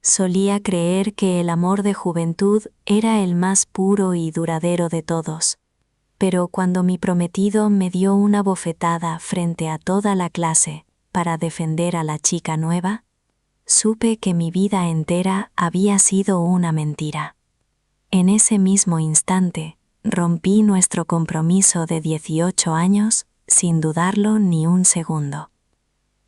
Solía creer que el amor de juventud era el más puro y duradero de todos, pero cuando mi prometido me dio una bofetada frente a toda la clase para defender a la chica nueva, supe que mi vida entera había sido una mentira. En ese mismo instante, rompí nuestro compromiso de 18 años sin dudarlo ni un segundo.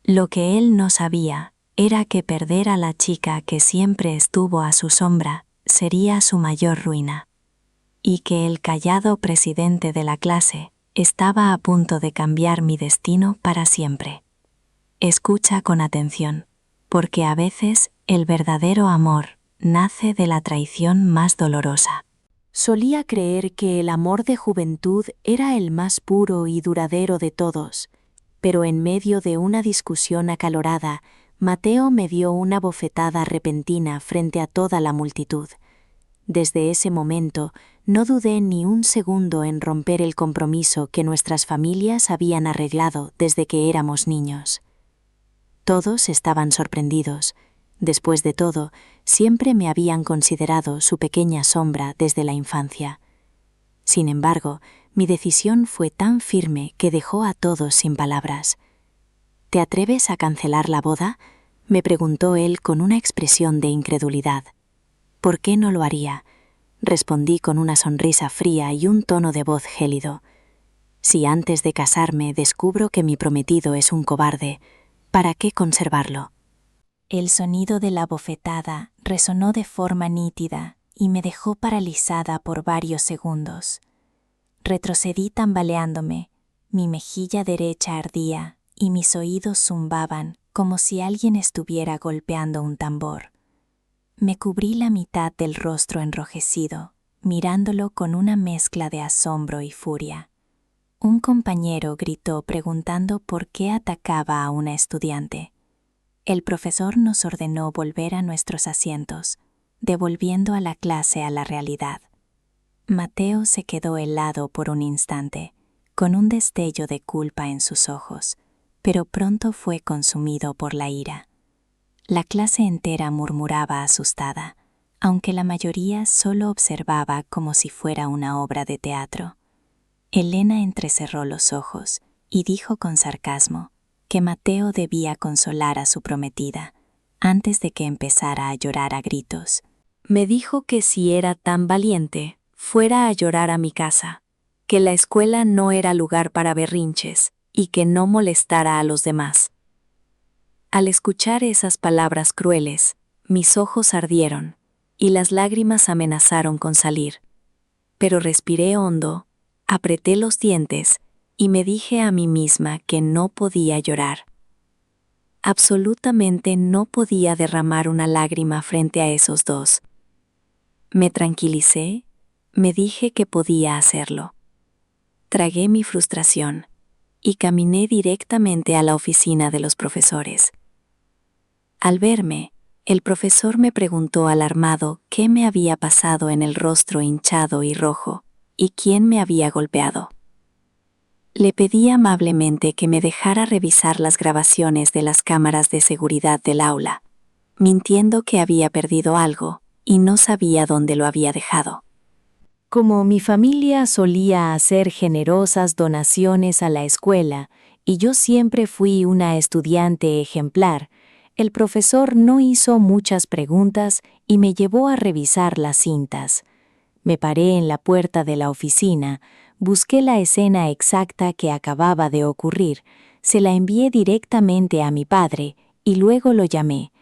Lo que él no sabía era que perder a la chica que siempre estuvo a su sombra sería su mayor ruina, y que el callado presidente de la clase estaba a punto de cambiar mi destino para siempre. Escucha con atención, porque a veces el verdadero amor nace de la traición más dolorosa. Solía creer que el amor de juventud era el más puro y duradero de todos, pero en medio de una discusión acalorada, Mateo me dio una bofetada repentina frente a toda la multitud. Desde ese momento, no dudé ni un segundo en romper el compromiso que nuestras familias habían arreglado desde que éramos niños. Todos estaban sorprendidos. Después de todo, siempre me habían considerado su pequeña sombra desde la infancia. Sin embargo, mi decisión fue tan firme que dejó a todos sin palabras. ¿Te atreves a cancelar la boda?, me preguntó él con una expresión de incredulidad. ¿Por qué no lo haría?, respondí con una sonrisa fría y un tono de voz gélido. Si antes de casarme descubro que mi prometido es un cobarde, ¿para qué conservarlo? El sonido de la bofetada resonó de forma nítida y me dejó paralizada por varios segundos. Retrocedí tambaleándome, mi mejilla derecha ardía y mis oídos zumbaban como si alguien estuviera golpeando un tambor. Me cubrí la mitad del rostro enrojecido, mirándolo con una mezcla de asombro y furia. Un compañero gritó preguntando por qué atacaba a una estudiante. El profesor nos ordenó volver a nuestros asientos, devolviendo a la clase a la realidad. Mateo se quedó helado por un instante, con un destello de culpa en sus ojos, pero pronto fue consumido por la ira. La clase entera murmuraba asustada, aunque la mayoría solo observaba como si fuera una obra de teatro. Elena entrecerró los ojos y dijo con sarcasmo que Mateo debía consolar a su prometida antes de que empezara a llorar a gritos. Me dijo que si era tan valiente, fuera a llorar a mi casa, que la escuela no era lugar para berrinches y que no molestara a los demás. Al escuchar esas palabras crueles, mis ojos ardieron y las lágrimas amenazaron con salir. Pero respiré hondo, apreté los dientes y me dije a mí misma que no podía llorar. Absolutamente no podía derramar una lágrima frente a esos dos. Me tranquilicé, me dije que podía hacerlo. Tragué mi frustración y caminé directamente a la oficina de los profesores. Al verme, el profesor me preguntó alarmado qué me había pasado en el rostro hinchado y rojo y quién me había golpeado. Le pedí amablemente que me dejara revisar las grabaciones de las cámaras de seguridad del aula, mintiendo que había perdido algo y no sabía dónde lo había dejado. Como mi familia solía hacer generosas donaciones a la escuela y yo siempre fui una estudiante ejemplar, el profesor no hizo muchas preguntas y me llevó a revisar las cintas. Me paré en la puerta de la oficina, busqué la escena exacta que acababa de ocurrir, se la envié directamente a mi padre y luego lo llamé.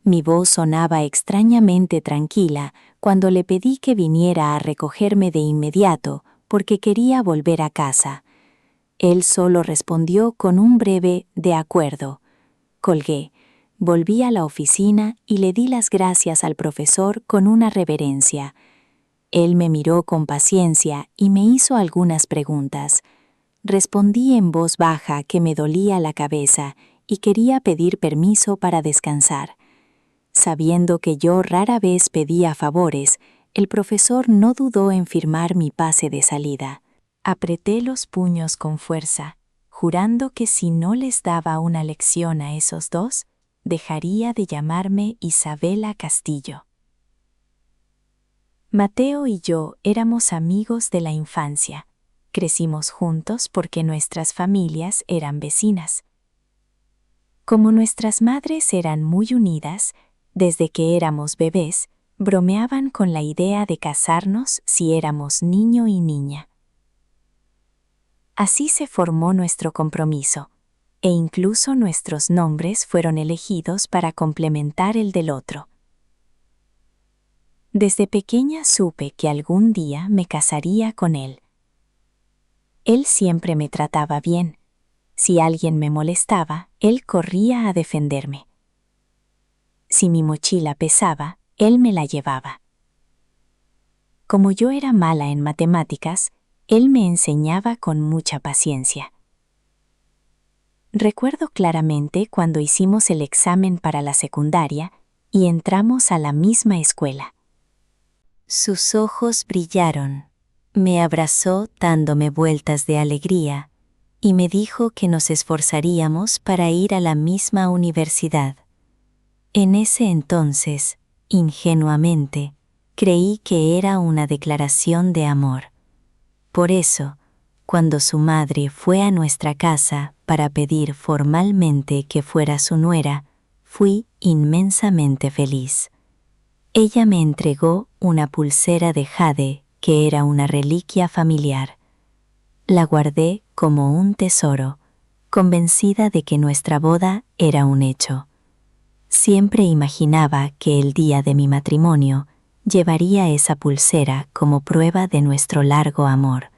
Mi voz sonaba extrañamente tranquila cuando le pedí que viniera a recogerme de inmediato porque quería volver a casa. Él solo respondió con un breve «de acuerdo». Colgué, volví a la oficina y le di las gracias al profesor con una reverencia. Él me miró con paciencia y me hizo algunas preguntas. Respondí en voz baja que me dolía la cabeza y quería pedir permiso para descansar. Sabiendo que yo rara vez pedía favores, el profesor no dudó en firmar mi pase de salida. Apreté los puños con fuerza, jurando que si no les daba una lección a esos dos, dejaría de llamarme Isabela Castillo. Mateo y yo éramos amigos de la infancia. Crecimos juntos porque nuestras familias eran vecinas. Como nuestras madres eran muy unidas, desde que éramos bebés, bromeaban con la idea de casarnos si éramos niño y niña. Así se formó nuestro compromiso, e incluso nuestros nombres fueron elegidos para complementar el del otro. Desde pequeña supe que algún día me casaría con él. Él siempre me trataba bien. Si alguien me molestaba, él corría a defenderme. Si mi mochila pesaba, él me la llevaba. Como yo era mala en matemáticas, él me enseñaba con mucha paciencia. Recuerdo claramente cuando hicimos el examen para la secundaria y entramos a la misma escuela. Sus ojos brillaron, me abrazó dándome vueltas de alegría y me dijo que nos esforzaríamos para ir a la misma universidad. En ese entonces, ingenuamente, creí que era una declaración de amor. Por eso, cuando su madre fue a nuestra casa para pedir formalmente que fuera su nuera, fui inmensamente feliz. Ella me entregó una pulsera de jade que era una reliquia familiar. La guardé como un tesoro, convencida de que nuestra boda era un hecho. Siempre imaginaba que el día de mi matrimonio llevaría esa pulsera como prueba de nuestro largo amor.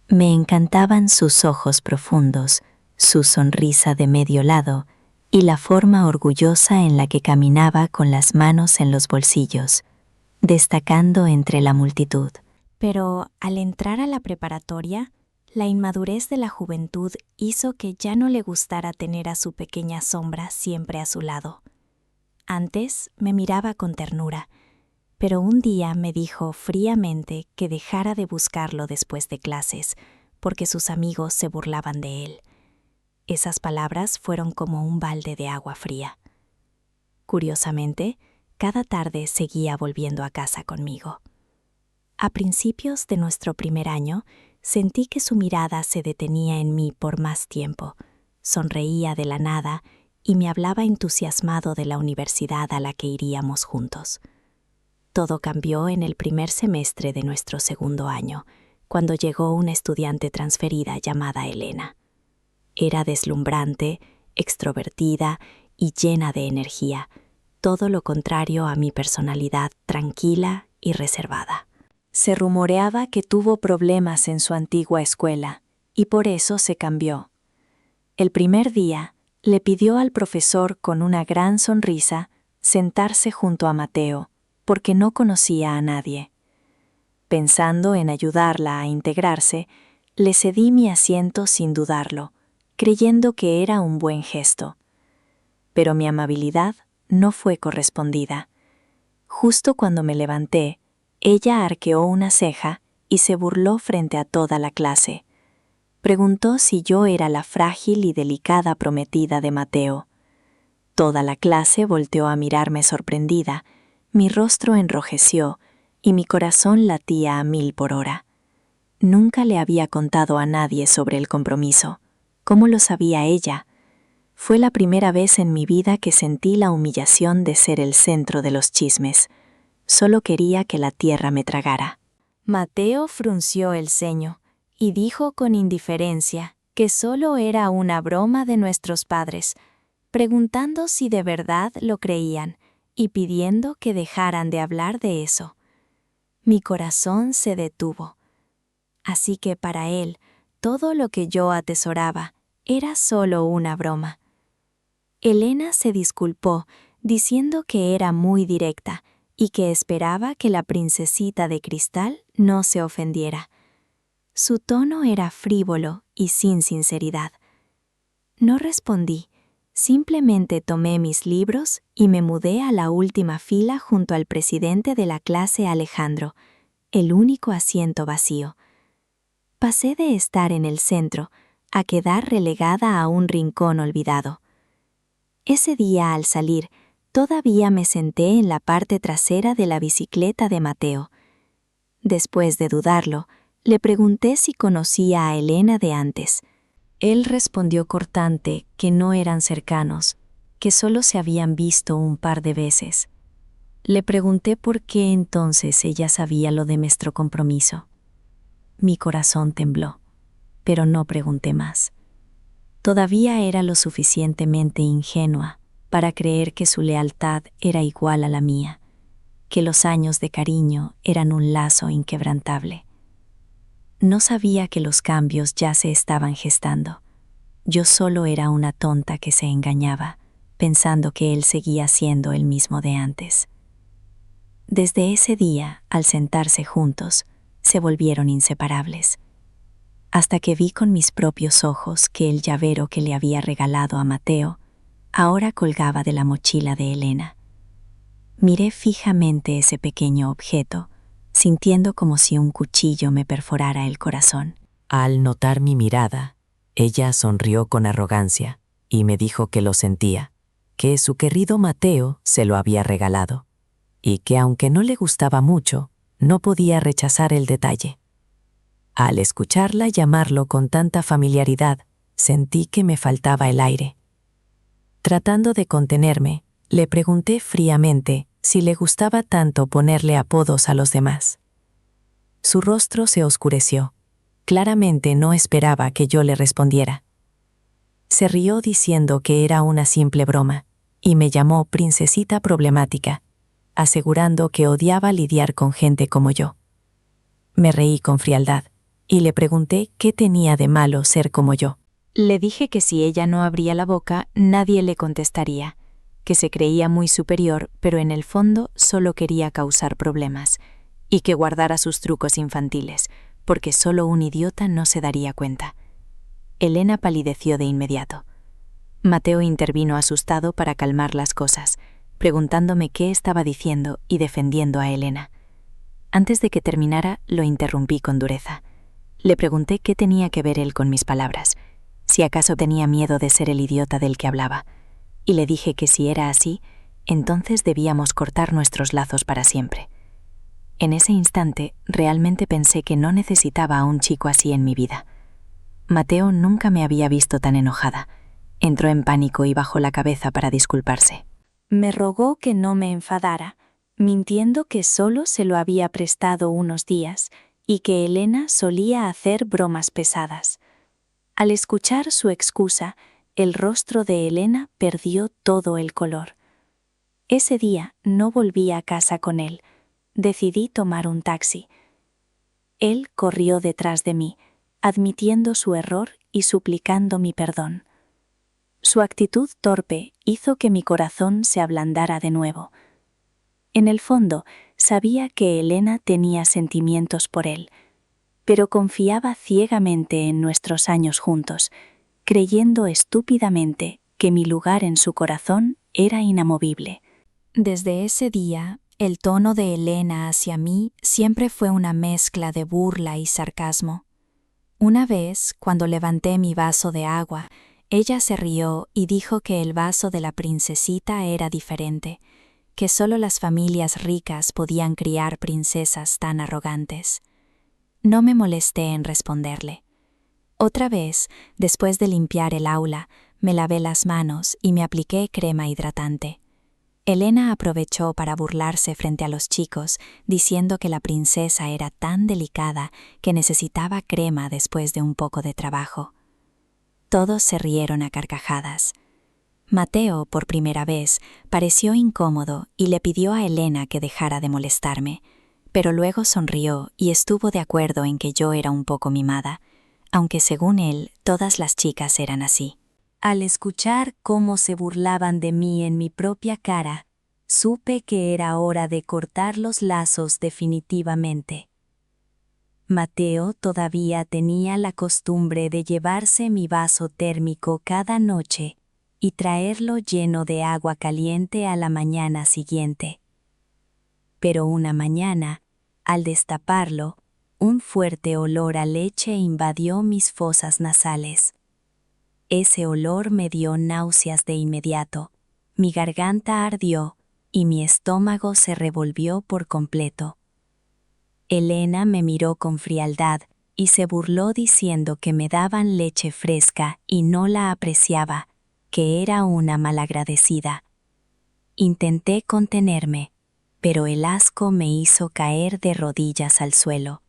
Me encantaban sus ojos profundos, su sonrisa de medio lado y la forma orgullosa en la que caminaba con las manos en los bolsillos, destacando entre la multitud. Pero al entrar a la preparatoria, la inmadurez de la juventud hizo que ya no le gustara tener a su pequeña sombra siempre a su lado. Antes me miraba con ternura, pero un día me dijo fríamente que dejara de buscarlo después de clases, porque sus amigos se burlaban de él. Esas palabras fueron como un balde de agua fría. Curiosamente, cada tarde seguía volviendo a casa conmigo. A principios de nuestro primer año, sentí que su mirada se detenía en mí por más tiempo, sonreía de la nada y me hablaba entusiasmado de la universidad a la que iríamos juntos. Todo cambió en el primer semestre de nuestro segundo año, cuando llegó una estudiante transferida llamada Elena. Era deslumbrante, extrovertida y llena de energía, todo lo contrario a mi personalidad tranquila y reservada. Se rumoreaba que tuvo problemas en su antigua escuela, y por eso se cambió. El primer día, le pidió al profesor con una gran sonrisa sentarse junto a Mateo, porque no conocía a nadie. Pensando en ayudarla a integrarse, le cedí mi asiento sin dudarlo, creyendo que era un buen gesto. Pero mi amabilidad no fue correspondida. Justo cuando me levanté, ella arqueó una ceja y se burló frente a toda la clase. Preguntó si yo era la frágil y delicada prometida de Mateo. Toda la clase volteó a mirarme sorprendida, mi rostro enrojeció y mi corazón latía a 1000 por hora. Nunca le había contado a nadie sobre el compromiso. ¿Cómo lo sabía ella? Fue la primera vez en mi vida que sentí la humillación de ser el centro de los chismes. Solo quería que la tierra me tragara. Mateo frunció el ceño y dijo con indiferencia que solo era una broma de nuestros padres, preguntando si de verdad lo creían y pidiendo que dejaran de hablar de eso. Mi corazón se detuvo. Así que para él, todo lo que yo atesoraba era solo una broma. Elena se disculpó, diciendo que era muy directa y que esperaba que la princesita de cristal no se ofendiera. Su tono era frívolo y sin sinceridad. No respondí, simplemente tomé mis libros y me mudé a la última fila junto al presidente de la clase Alejandro, el único asiento vacío. Pasé de estar en el centro a quedar relegada a un rincón olvidado. Ese día al salir, todavía me senté en la parte trasera de la bicicleta de Mateo. Después de dudarlo, le pregunté si conocía a Elena de antes. Él respondió cortante que no eran cercanos, que solo se habían visto un par de veces. Le pregunté por qué entonces ella sabía lo de nuestro compromiso. Mi corazón tembló, pero no pregunté más. Todavía era lo suficientemente ingenua para creer que su lealtad era igual a la mía, que los años de cariño eran un lazo inquebrantable. No sabía que los cambios ya se estaban gestando. Yo solo era una tonta que se engañaba, pensando que él seguía siendo el mismo de antes. Desde ese día, al sentarse juntos, se volvieron inseparables, hasta que vi con mis propios ojos que el llavero que le había regalado a Mateo ahora colgaba de la mochila de Elena. Miré fijamente ese pequeño objeto, sintiendo como si un cuchillo me perforara el corazón. Al notar mi mirada, ella sonrió con arrogancia y me dijo que lo sentía, que su querido Mateo se lo había regalado, y que aunque no le gustaba mucho, no podía rechazar el detalle. Al escucharla llamarlo con tanta familiaridad, sentí que me faltaba el aire. Tratando de contenerme, le pregunté fríamente si le gustaba tanto ponerle apodos a los demás. Su rostro se oscureció. Claramente no esperaba que yo le respondiera. Se rió diciendo que era una simple broma y me llamó princesita problemática, asegurando que odiaba lidiar con gente como yo. Me reí con frialdad y le pregunté qué tenía de malo ser como yo. Le dije que si ella no abría la boca, nadie le contestaría, que se creía muy superior, pero en el fondo solo quería causar problemas, y que guardara sus trucos infantiles, porque solo un idiota no se daría cuenta. Elena palideció de inmediato. Mateo intervino asustado para calmar las cosas, preguntándome qué estaba diciendo y defendiendo a Elena. Antes de que terminara, lo interrumpí con dureza. Le pregunté qué tenía que ver él con mis palabras, si acaso tenía miedo de ser el idiota del que hablaba, y le dije que si era así, entonces debíamos cortar nuestros lazos para siempre. En ese instante, realmente pensé que no necesitaba a un chico así en mi vida. Mateo nunca me había visto tan enojada. Entró en pánico y bajó la cabeza para disculparse. Me rogó que no me enfadara, mintiendo que solo se lo había prestado unos días y que Elena solía hacer bromas pesadas. Al escuchar su excusa, el rostro de Elena perdió todo el color. Ese día no volví a casa con él. Decidí tomar un taxi. Él corrió detrás de mí, admitiendo su error y suplicando mi perdón. Su actitud torpe hizo que mi corazón se ablandara de nuevo. En el fondo, sabía que Elena tenía sentimientos por él, pero confiaba ciegamente en nuestros años juntos, creyendo estúpidamente que mi lugar en su corazón era inamovible. Desde ese día, el tono de Elena hacia mí siempre fue una mezcla de burla y sarcasmo. Una vez, cuando levanté mi vaso de agua, ella se rió y dijo que el vaso de la princesita era diferente, que solo las familias ricas podían criar princesas tan arrogantes. No me molesté en responderle. Otra vez, después de limpiar el aula, me lavé las manos y me apliqué crema hidratante. Elena aprovechó para burlarse frente a los chicos, diciendo que la princesa era tan delicada que necesitaba crema después de un poco de trabajo. Todos se rieron a carcajadas. Mateo, por primera vez, pareció incómodo y le pidió a Elena que dejara de molestarme, pero luego sonrió y estuvo de acuerdo en que yo era un poco mimada, aunque según él, todas las chicas eran así. Al escuchar cómo se burlaban de mí en mi propia cara, supe que era hora de cortar los lazos definitivamente. Mateo todavía tenía la costumbre de llevarse mi vaso térmico cada noche y traerlo lleno de agua caliente a la mañana siguiente. Pero una mañana, al destaparlo, un fuerte olor a leche invadió mis fosas nasales. Ese olor me dio náuseas de inmediato, mi garganta ardió y mi estómago se revolvió por completo. Elena me miró con frialdad y se burló diciendo que me daban leche fresca y no la apreciaba, que era una malagradecida. Intenté contenerme, pero el asco me hizo caer de rodillas al suelo.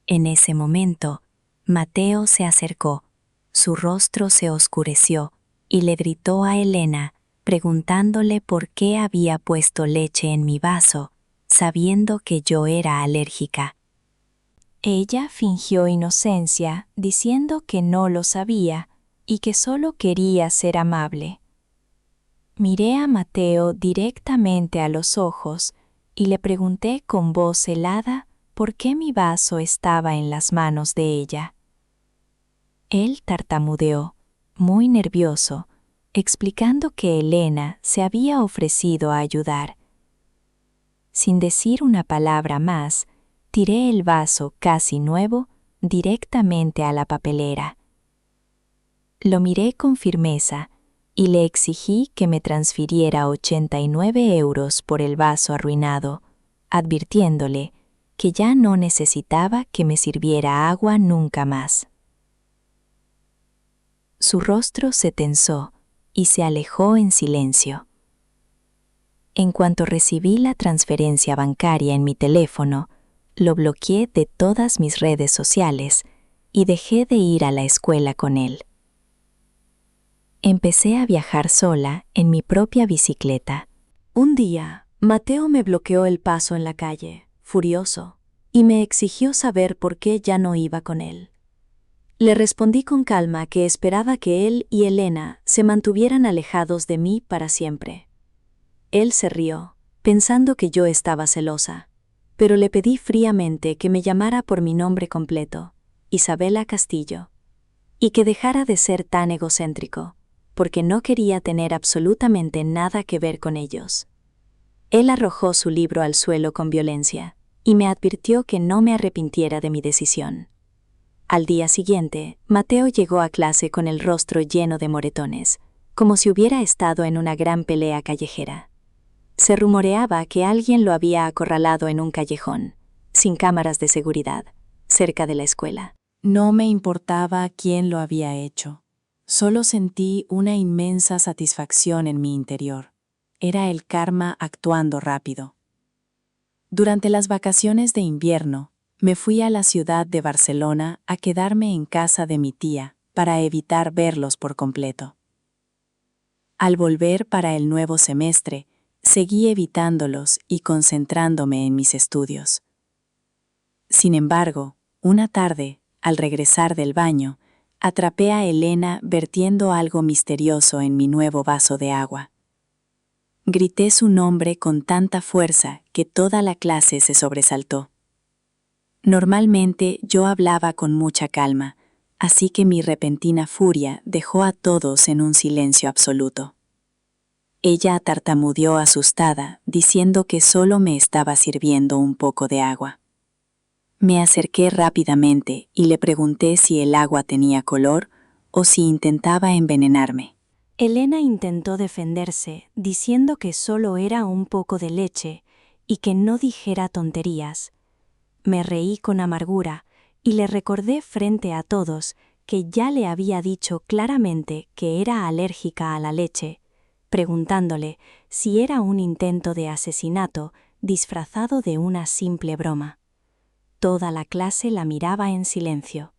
En ese momento, Mateo se acercó, su rostro se oscureció y le gritó a Elena, preguntándole por qué había puesto leche en mi vaso, sabiendo que yo era alérgica. Ella fingió inocencia, diciendo que no lo sabía y que solo quería ser amable. Miré a Mateo directamente a los ojos y le pregunté con voz helada por qué mi vaso estaba en las manos de ella. Él tartamudeó, muy nervioso, explicando que Elena se había ofrecido a ayudar. Sin decir una palabra más, tiré el vaso casi nuevo directamente a la papelera. Lo miré con firmeza y le exigí que me transfiriera 89 euros por el vaso arruinado, advirtiéndole que ya no necesitaba que me sirviera agua nunca más. Su rostro se tensó y se alejó en silencio. En cuanto recibí la transferencia bancaria en mi teléfono, lo bloqueé de todas mis redes sociales y dejé de ir a la escuela con él. Empecé a viajar sola en mi propia bicicleta. Un día, Mateo me bloqueó el paso en la calle, furioso, y me exigió saber por qué ya no iba con él. Le respondí con calma que esperaba que él y Elena se mantuvieran alejados de mí para siempre. Él se rió, pensando que yo estaba celosa, pero le pedí fríamente que me llamara por mi nombre completo, Isabela Castillo, y que dejara de ser tan egocéntrico, porque no quería tener absolutamente nada que ver con ellos. Él arrojó su libro al suelo con violencia y me advirtió que no me arrepintiera de mi decisión. Al día siguiente, Mateo llegó a clase con el rostro lleno de moretones, como si hubiera estado en una gran pelea callejera. Se rumoreaba que alguien lo había acorralado en un callejón, sin cámaras de seguridad, cerca de la escuela. No me importaba quién lo había hecho. Solo sentí una inmensa satisfacción en mi interior. Era el karma actuando rápido. Durante las vacaciones de invierno, me fui a la ciudad de Barcelona a quedarme en casa de mi tía para evitar verlos por completo. Al volver para el nuevo semestre, seguí evitándolos y concentrándome en mis estudios. Sin embargo, una tarde, al regresar del baño, atrapé a Elena vertiendo algo misterioso en mi nuevo vaso de agua. Grité su nombre con tanta fuerza que toda la clase se sobresaltó. Normalmente yo hablaba con mucha calma, así que mi repentina furia dejó a todos en un silencio absoluto. Ella tartamudeó asustada, diciendo que solo me estaba sirviendo un poco de agua. Me acerqué rápidamente y le pregunté si el agua tenía color o si intentaba envenenarme. Elena intentó defenderse, diciendo que solo era un poco de leche y que no dijera tonterías. Me reí con amargura y le recordé frente a todos que ya le había dicho claramente que era alérgica a la leche, preguntándole si era un intento de asesinato disfrazado de una simple broma. Toda la clase la miraba en silencio.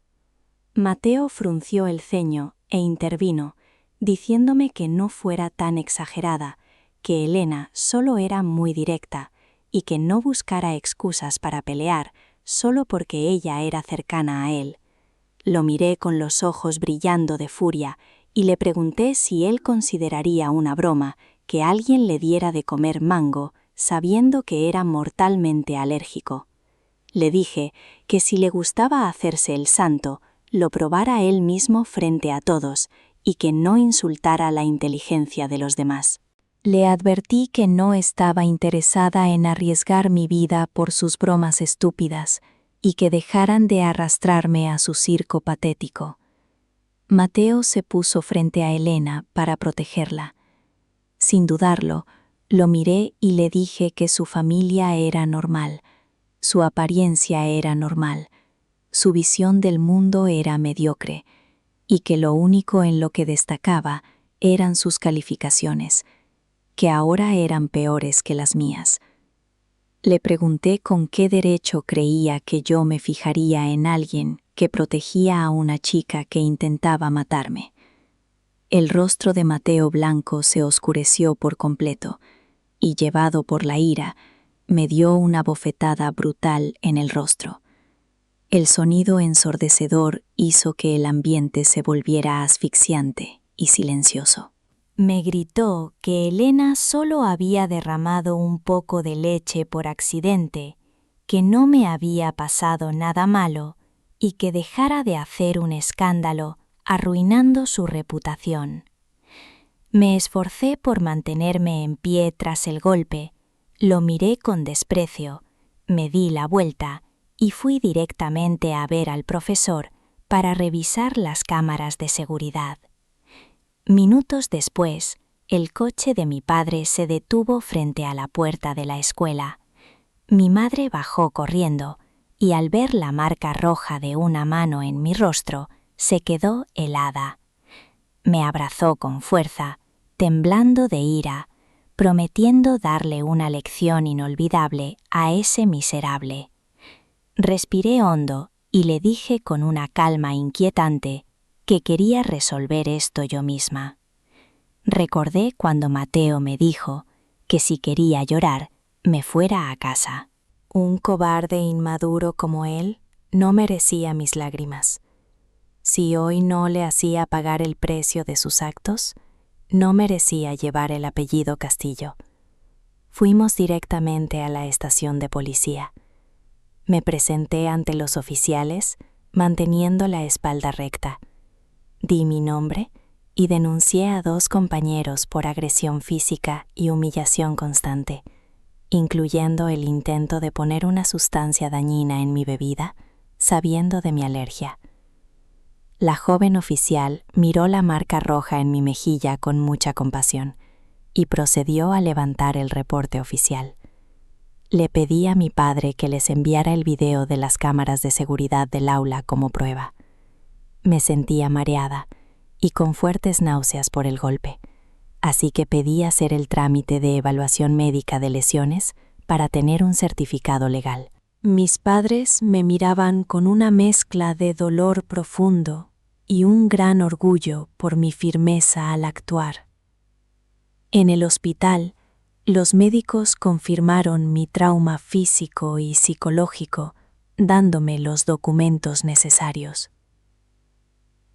Mateo frunció el ceño e intervino, diciéndome que no fuera tan exagerada, que Elena solo era muy directa y que no buscara excusas para pelear solo porque ella era cercana a él. Lo miré con los ojos brillando de furia y le pregunté si él consideraría una broma que alguien le diera de comer mango sabiendo que era mortalmente alérgico. Le dije que si le gustaba hacerse el santo, lo probara él mismo frente a todos y que no insultara la inteligencia de los demás. Le advertí que no estaba interesada en arriesgar mi vida por sus bromas estúpidas y que dejaran de arrastrarme a su circo patético. Mateo se puso frente a Elena para protegerla. Sin dudarlo, lo miré y le dije que su familia era normal, su apariencia era normal, su visión del mundo era mediocre, y que lo único en lo que destacaba eran sus calificaciones, que ahora eran peores que las mías. Le pregunté con qué derecho creía que yo me fijaría en alguien que protegía a una chica que intentaba matarme. El rostro de Mateo Blanco se oscureció por completo, y llevado por la ira, me dio una bofetada brutal en el rostro. El sonido ensordecedor hizo que el ambiente se volviera asfixiante y silencioso. Me gritó que Elena solo había derramado un poco de leche por accidente, que no me había pasado nada malo y que dejara de hacer un escándalo, arruinando su reputación. Me esforcé por mantenerme en pie tras el golpe, lo miré con desprecio, me di la vuelta y fui directamente a ver al profesor para revisar las cámaras de seguridad. Minutos después, el coche de mi padre se detuvo frente a la puerta de la escuela. Mi madre bajó corriendo y al ver la marca roja de una mano en mi rostro, se quedó helada. Me abrazó con fuerza, temblando de ira, prometiendo darle una lección inolvidable a ese miserable. Respiré hondo y le dije con una calma inquietante que quería resolver esto yo misma. Recordé cuando Mateo me dijo que si quería llorar, me fuera a casa. Un cobarde inmaduro como él no merecía mis lágrimas. Si hoy no le hacía pagar el precio de sus actos, no merecía llevar el apellido Castillo. Fuimos directamente a la estación de policía. Me presenté ante los oficiales, manteniendo la espalda recta. Di mi nombre y denuncié a 2 compañeros por agresión física y humillación constante, incluyendo el intento de poner una sustancia dañina en mi bebida, sabiendo de mi alergia. La joven oficial miró la marca roja en mi mejilla con mucha compasión y procedió a levantar el reporte oficial. Le pedí a mi padre que les enviara el video de las cámaras de seguridad del aula como prueba. Me sentía mareada y con fuertes náuseas por el golpe, así que pedí hacer el trámite de evaluación médica de lesiones para tener un certificado legal. Mis padres me miraban con una mezcla de dolor profundo y un gran orgullo por mi firmeza al actuar. En el hospital, los médicos confirmaron mi trauma físico y psicológico, dándome los documentos necesarios.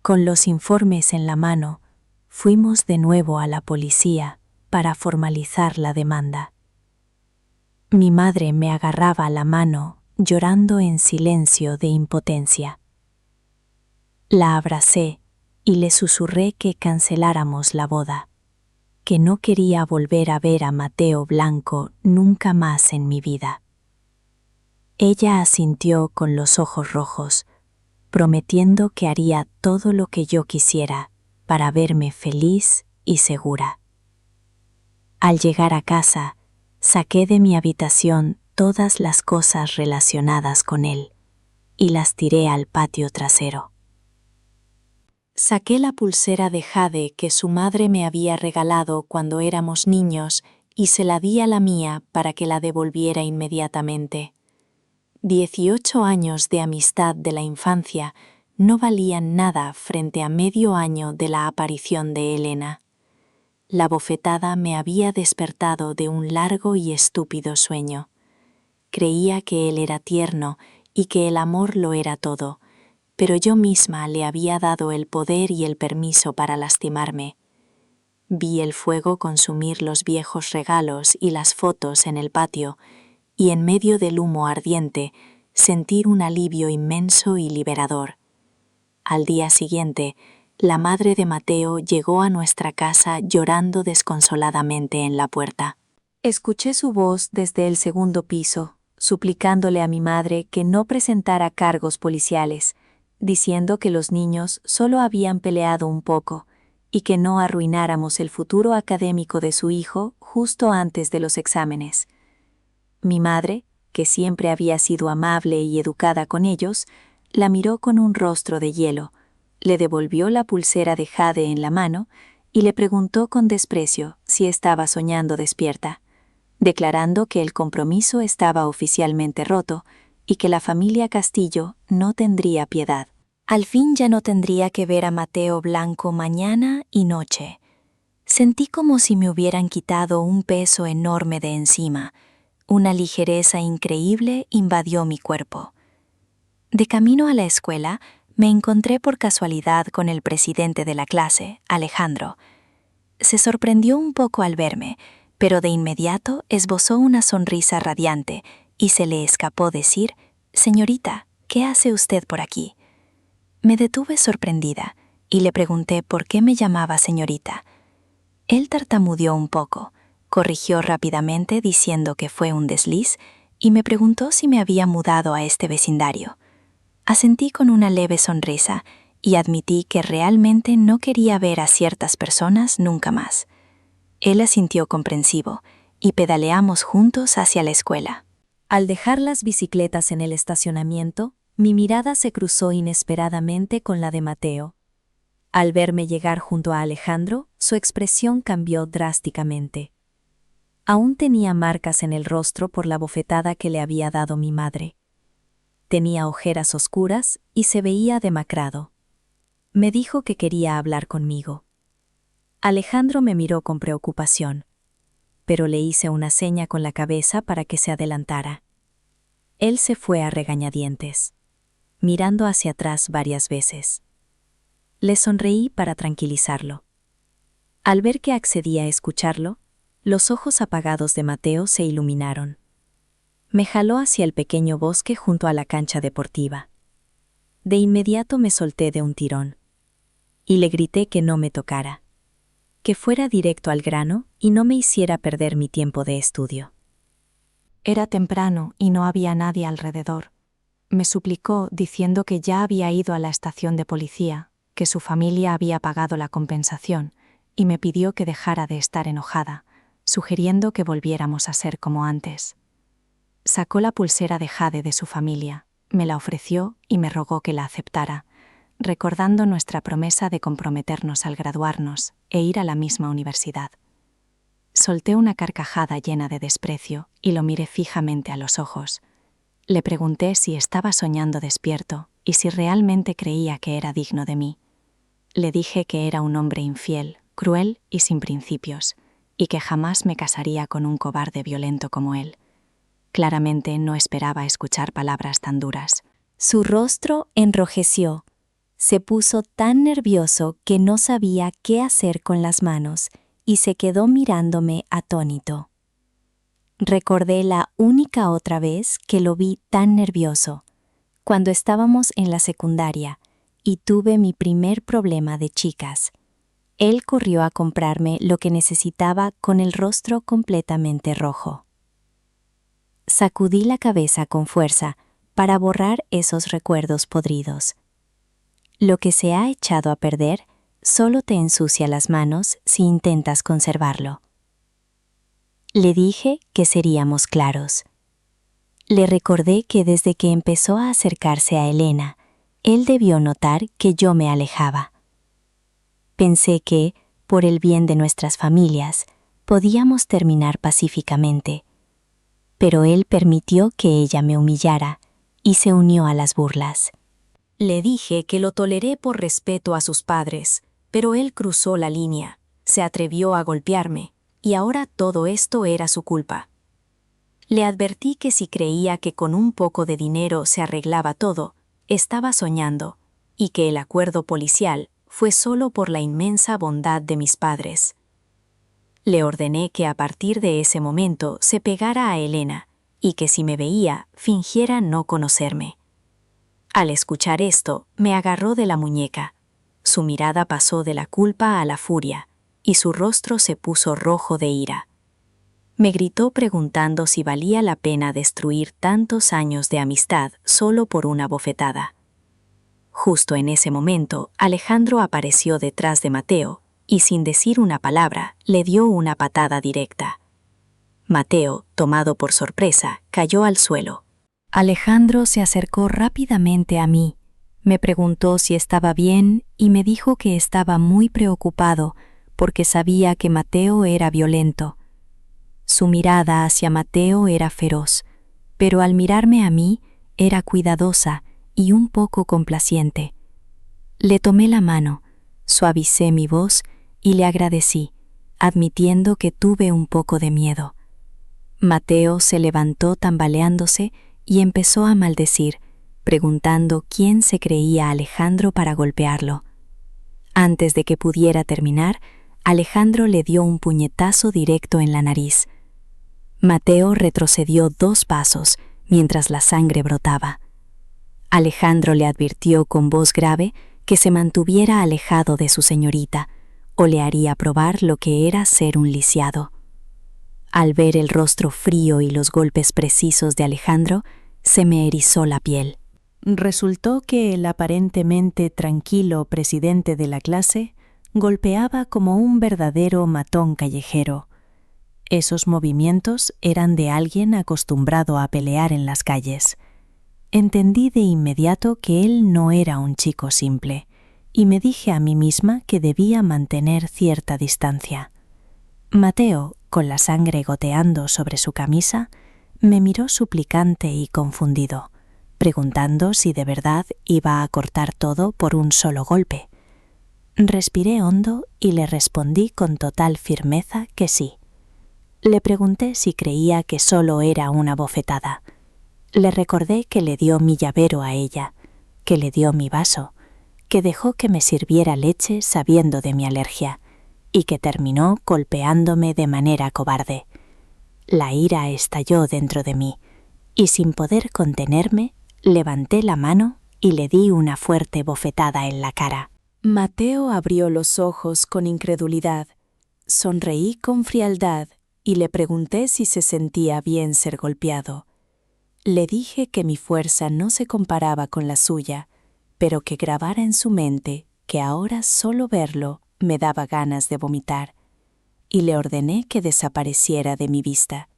Con los informes en la mano, fuimos de nuevo a la policía para formalizar la demanda. Mi madre me agarraba la mano, llorando en silencio de impotencia. La abracé y le susurré que canceláramos la boda, que no quería volver a ver a Mateo Blanco nunca más en mi vida. Ella asintió con los ojos rojos, prometiendo que haría todo lo que yo quisiera para verme feliz y segura. Al llegar a casa, saqué de mi habitación todas las cosas relacionadas con él y las tiré al patio trasero. Saqué la pulsera de jade que su madre me había regalado cuando éramos niños y se la di a la mía para que la devolviera inmediatamente. 18 años de amistad de la infancia no valían nada frente a medio año de la aparición de Elena. La bofetada me había despertado de un largo y estúpido sueño. Creía que él era tierno y que el amor lo era todo, pero yo misma le había dado el poder y el permiso para lastimarme. Vi el fuego consumir los viejos regalos y las fotos en el patio, y en medio del humo ardiente sentir un alivio inmenso y liberador. Al día siguiente, la madre de Mateo llegó a nuestra casa llorando desconsoladamente en la puerta. Escuché su voz desde el segundo piso, suplicándole a mi madre que no presentara cargos policiales, diciendo que los niños solo habían peleado un poco y que no arruináramos el futuro académico de su hijo justo antes de los exámenes. Mi madre, que siempre había sido amable y educada con ellos, la miró con un rostro de hielo, le devolvió la pulsera de jade en la mano y le preguntó con desprecio si estaba soñando despierta, declarando que el compromiso estaba oficialmente roto y que la familia Castillo no tendría piedad. Al fin ya no tendría que ver a Mateo Blanco mañana y noche. Sentí como si me hubieran quitado un peso enorme de encima. Una ligereza increíble invadió mi cuerpo. De camino a la escuela, me encontré por casualidad con el presidente de la clase, Alejandro. Se sorprendió un poco al verme, pero de inmediato esbozó una sonrisa radiante y se le escapó decir: «Señorita, ¿qué hace usted por aquí?». Me detuve sorprendida y le pregunté por qué me llamaba señorita. Él tartamudeó un poco, corrigió rápidamente diciendo que fue un desliz y me preguntó si me había mudado a este vecindario. Asentí con una leve sonrisa y admití que realmente no quería ver a ciertas personas nunca más. Él asintió comprensivo y pedaleamos juntos hacia la escuela. Al dejar las bicicletas en el estacionamiento, mi mirada se cruzó inesperadamente con la de Mateo. Al verme llegar junto a Alejandro, su expresión cambió drásticamente. Aún tenía marcas en el rostro por la bofetada que le había dado mi madre. Tenía ojeras oscuras y se veía demacrado. Me dijo que quería hablar conmigo. Alejandro me miró con preocupación, pero le hice una seña con la cabeza para que se adelantara. Él se fue a regañadientes, mirando hacia atrás varias veces. Le sonreí para tranquilizarlo. Al ver que accedía a escucharlo, los ojos apagados de Mateo se iluminaron. Me jaló hacia el pequeño bosque junto a la cancha deportiva. De inmediato me solté de un tirón y le grité que no me tocara, que fuera directo al grano y no me hiciera perder mi tiempo de estudio. Era temprano y no había nadie alrededor. Me suplicó diciendo que ya había ido a la estación de policía, que su familia había pagado la compensación, y me pidió que dejara de estar enojada, sugiriendo que volviéramos a ser como antes. Sacó la pulsera de jade de su familia, me la ofreció y me rogó que la aceptara, recordando nuestra promesa de comprometernos al graduarnos e ir a la misma universidad. Solté una carcajada llena de desprecio y lo miré fijamente a los ojos. Le pregunté si estaba soñando despierto y si realmente creía que era digno de mí. Le dije que era un hombre infiel, cruel y sin principios, y que jamás me casaría con un cobarde violento como él. Claramente no esperaba escuchar palabras tan duras. Su rostro enrojeció. Se puso tan nervioso que no sabía qué hacer con las manos y se quedó mirándome atónito. Recordé la única otra vez que lo vi tan nervioso, cuando estábamos en la secundaria y tuve mi primer problema de chicas. Él corrió a comprarme lo que necesitaba con el rostro completamente rojo. Sacudí la cabeza con fuerza para borrar esos recuerdos podridos. Lo que se ha echado a perder solo te ensucia las manos si intentas conservarlo. Le dije que seríamos claros. Le recordé que desde que empezó a acercarse a Elena, él debió notar que yo me alejaba. Pensé que, por el bien de nuestras familias, podíamos terminar pacíficamente, pero él permitió que ella me humillara y se unió a las burlas. Le dije que lo toleré por respeto a sus padres, pero él cruzó la línea, se atrevió a golpearme, y ahora todo esto era su culpa. Le advertí que si creía que con un poco de dinero se arreglaba todo, estaba soñando, y que el acuerdo policial fue solo por la inmensa bondad de mis padres. Le ordené que a partir de ese momento se pegara a Elena, y que si me veía, fingiera no conocerme. Al escuchar esto, me agarró de la muñeca. Su mirada pasó de la culpa a la furia, y su rostro se puso rojo de ira. Me gritó preguntando si valía la pena destruir tantos años de amistad solo por una bofetada. Justo en ese momento, Alejandro apareció detrás de Mateo y sin decir una palabra, le dio una patada directa. Mateo, tomado por sorpresa, cayó al suelo. Alejandro se acercó rápidamente a mí, me preguntó si estaba bien y me dijo que estaba muy preocupado porque sabía que Mateo era violento. Su mirada hacia Mateo era feroz, pero al mirarme a mí era cuidadosa y un poco complaciente. Le tomé la mano, suavicé mi voz y le agradecí, admitiendo que tuve un poco de miedo. Mateo se levantó tambaleándose y empezó a maldecir, preguntando quién se creía Alejandro para golpearlo. Antes de que pudiera terminar, Alejandro le dio un puñetazo directo en la nariz. Mateo retrocedió 2 pasos mientras la sangre brotaba. Alejandro le advirtió con voz grave que se mantuviera alejado de su señorita, o le haría probar lo que era ser un lisiado. Al ver el rostro frío y los golpes precisos de Alejandro, se me erizó la piel. Resultó que el aparentemente tranquilo presidente de la clase golpeaba como un verdadero matón callejero. Esos movimientos eran de alguien acostumbrado a pelear en las calles. Entendí de inmediato que él no era un chico simple, y me dije a mí misma que debía mantener cierta distancia. Mateo, con la sangre goteando sobre su camisa, me miró suplicante y confundido, preguntando si de verdad iba a cortar todo por un solo golpe. Respiré hondo y le respondí con total firmeza que sí. Le pregunté si creía que solo era una bofetada. Le recordé que le dio mi llavero a ella, que le dio mi vaso, que dejó que me sirviera leche sabiendo de mi alergia, y que terminó golpeándome de manera cobarde. La ira estalló dentro de mí, y sin poder contenerme, levanté la mano y le di una fuerte bofetada en la cara. Mateo abrió los ojos con incredulidad. Sonreí con frialdad y le pregunté si se sentía bien ser golpeado. Le dije que mi fuerza no se comparaba con la suya, pero que grabara en su mente que ahora solo verlo me daba ganas de vomitar, y le ordené que desapareciera de mi vista.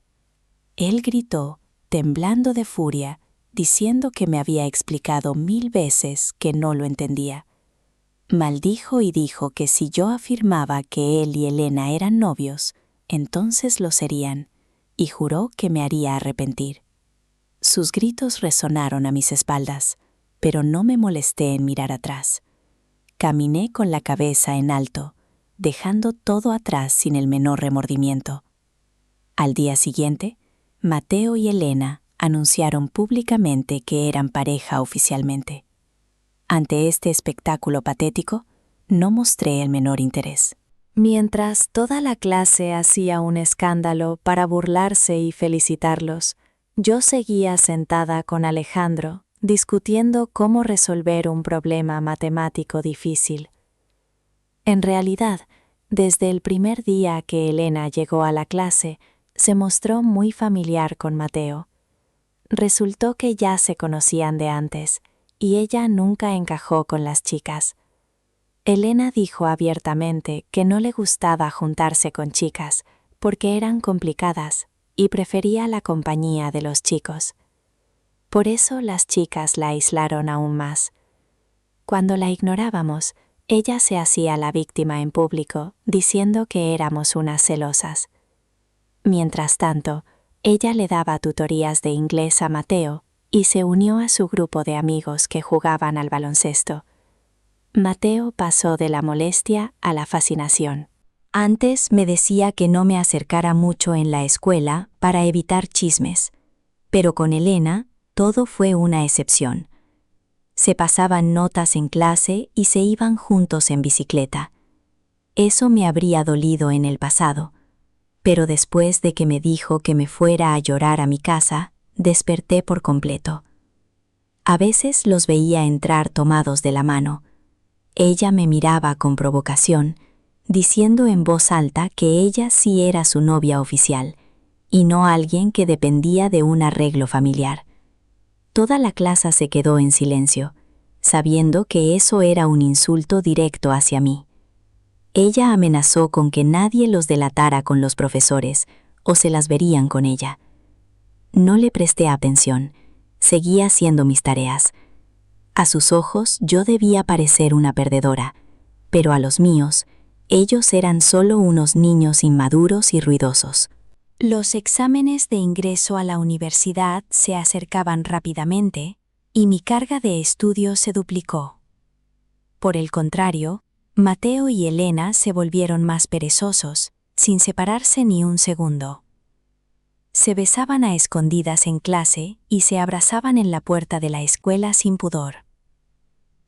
Él gritó, temblando de furia, diciendo que me había explicado 1000 veces que no lo entendía. Maldijo y dijo que si yo afirmaba que él y Elena eran novios, entonces lo serían, y juró que me haría arrepentir. Sus gritos resonaron a mis espaldas, pero no me molesté en mirar atrás. Caminé con la cabeza en alto, dejando todo atrás sin el menor remordimiento. Al día siguiente, Mateo y Elena anunciaron públicamente que eran pareja oficialmente. Ante este espectáculo patético, no mostré el menor interés. Mientras toda la clase hacía un escándalo para burlarse y felicitarlos, yo seguía sentada con Alejandro, discutiendo cómo resolver un problema matemático difícil. En realidad, desde el primer día que Elena llegó a la clase, se mostró muy familiar con Mateo. Resultó que ya se conocían de antes, y ella nunca encajó con las chicas. Elena dijo abiertamente que no le gustaba juntarse con chicas, porque eran complicadas, y prefería la compañía de los chicos. Por eso las chicas la aislaron aún más. Cuando la ignorábamos, ella se hacía la víctima en público, diciendo que éramos unas celosas. Mientras tanto, ella le daba tutorías de inglés a Mateo y se unió a su grupo de amigos que jugaban al baloncesto. Mateo pasó de la molestia a la fascinación. Antes me decía que no me acercara mucho en la escuela para evitar chismes, pero con Elena todo fue una excepción. Se pasaban notas en clase y se iban juntos en bicicleta. Eso me habría dolido en el pasado, pero después de que me dijo que me fuera a llorar a mi casa, desperté por completo. A veces los veía entrar tomados de la mano. Ella me miraba con provocación, diciendo en voz alta que ella sí era su novia oficial, y no alguien que dependía de un arreglo familiar. Toda la clase se quedó en silencio. sabiendo que eso era un insulto directo hacia mí. Ella amenazó con que nadie los delatara con los profesores, o se las verían con ella. No le presté atención, seguía haciendo mis tareas. A sus ojos yo debía parecer una perdedora, pero a los míos, ellos eran solo unos niños inmaduros y ruidosos. Los exámenes de ingreso a la universidad se acercaban rápidamente y mi carga de estudio se duplicó. Por el contrario, Mateo y Elena se volvieron más perezosos, sin separarse ni un segundo. Se besaban a escondidas en clase y se abrazaban en la puerta de la escuela sin pudor.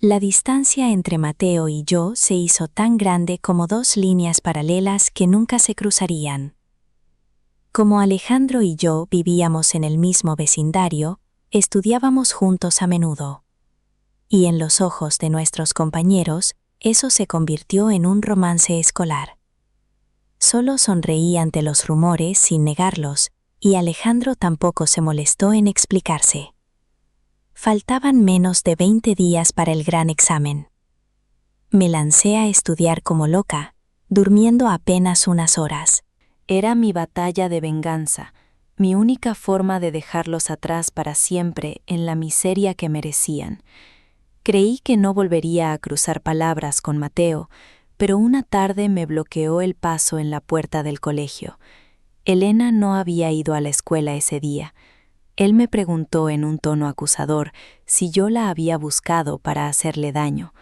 La distancia entre Mateo y yo se hizo tan grande como dos líneas paralelas que nunca se cruzarían. Como Alejandro y yo vivíamos en el mismo vecindario, estudiábamos juntos a menudo. Y en los ojos de nuestros compañeros, eso se convirtió en un romance escolar. Solo sonreí ante los rumores sin negarlos, y Alejandro tampoco se molestó en explicarse. Faltaban menos de 20 días para el gran examen. Me lancé a estudiar como loca, durmiendo apenas unas horas. Era mi batalla de venganza, mi única forma de dejarlos atrás para siempre en la miseria que merecían. Creí que no volvería a cruzar palabras con Mateo, pero una tarde me bloqueó el paso en la puerta del colegio. Elena no había ido a la escuela ese día. Él me preguntó en un tono acusador si yo la había buscado para hacerle daño.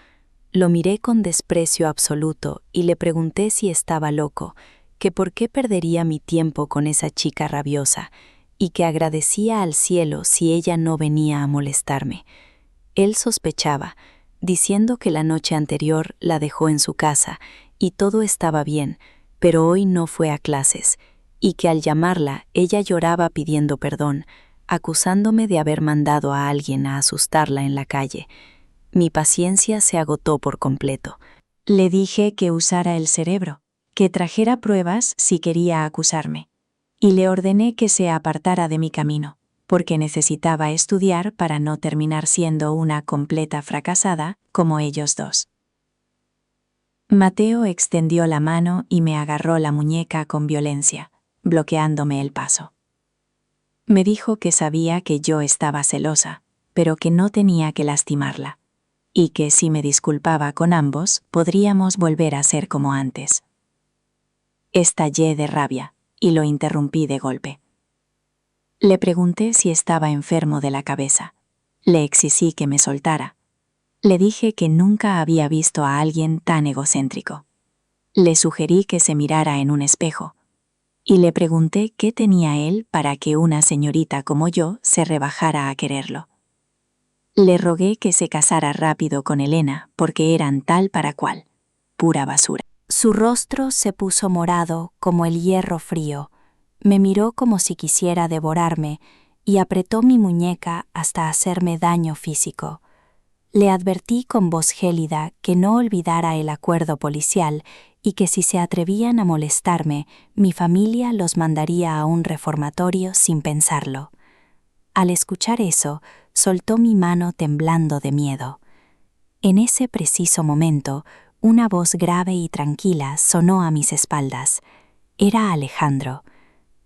Lo miré con desprecio absoluto y le pregunté si estaba loco, que por qué perdería mi tiempo con esa chica rabiosa, y que agradecía al cielo si ella no venía a molestarme. Él sospechaba, diciendo que la noche anterior la dejó en su casa y todo estaba bien, pero hoy no fue a clases, y que al llamarla ella lloraba pidiendo perdón, acusándome de haber mandado a alguien a asustarla en la calle. Mi paciencia se agotó por completo. Le dije que usara el cerebro, que trajera pruebas si quería acusarme, y le ordené que se apartara de mi camino, porque necesitaba estudiar para no terminar siendo una completa fracasada como ellos dos. Mateo extendió la mano y me agarró la muñeca con violencia, bloqueándome el paso. Me dijo que sabía que yo estaba celosa, pero que no tenía que lastimarla, y que si me disculpaba con ambos, podríamos volver a ser como antes. Estallé de rabia y lo interrumpí de golpe. Le pregunté si estaba enfermo de la cabeza. Le exigí que me soltara. Le dije que nunca había visto a alguien tan egocéntrico. Le sugerí que se mirara en un espejo. Y le pregunté qué tenía él para que una señorita como yo se rebajara a quererlo. Le rogué que se casara rápido con Elena porque eran tal para cual, pura basura. Su rostro se puso morado como el hierro frío, me miró como si quisiera devorarme y apretó mi muñeca hasta hacerme daño físico. Le advertí con voz gélida que no olvidara el acuerdo policial y que si se atrevían a molestarme, mi familia los mandaría a un reformatorio sin pensarlo. Al escuchar eso, soltó mi mano temblando de miedo. En ese preciso momento, una voz grave y tranquila sonó a mis espaldas. Era Alejandro.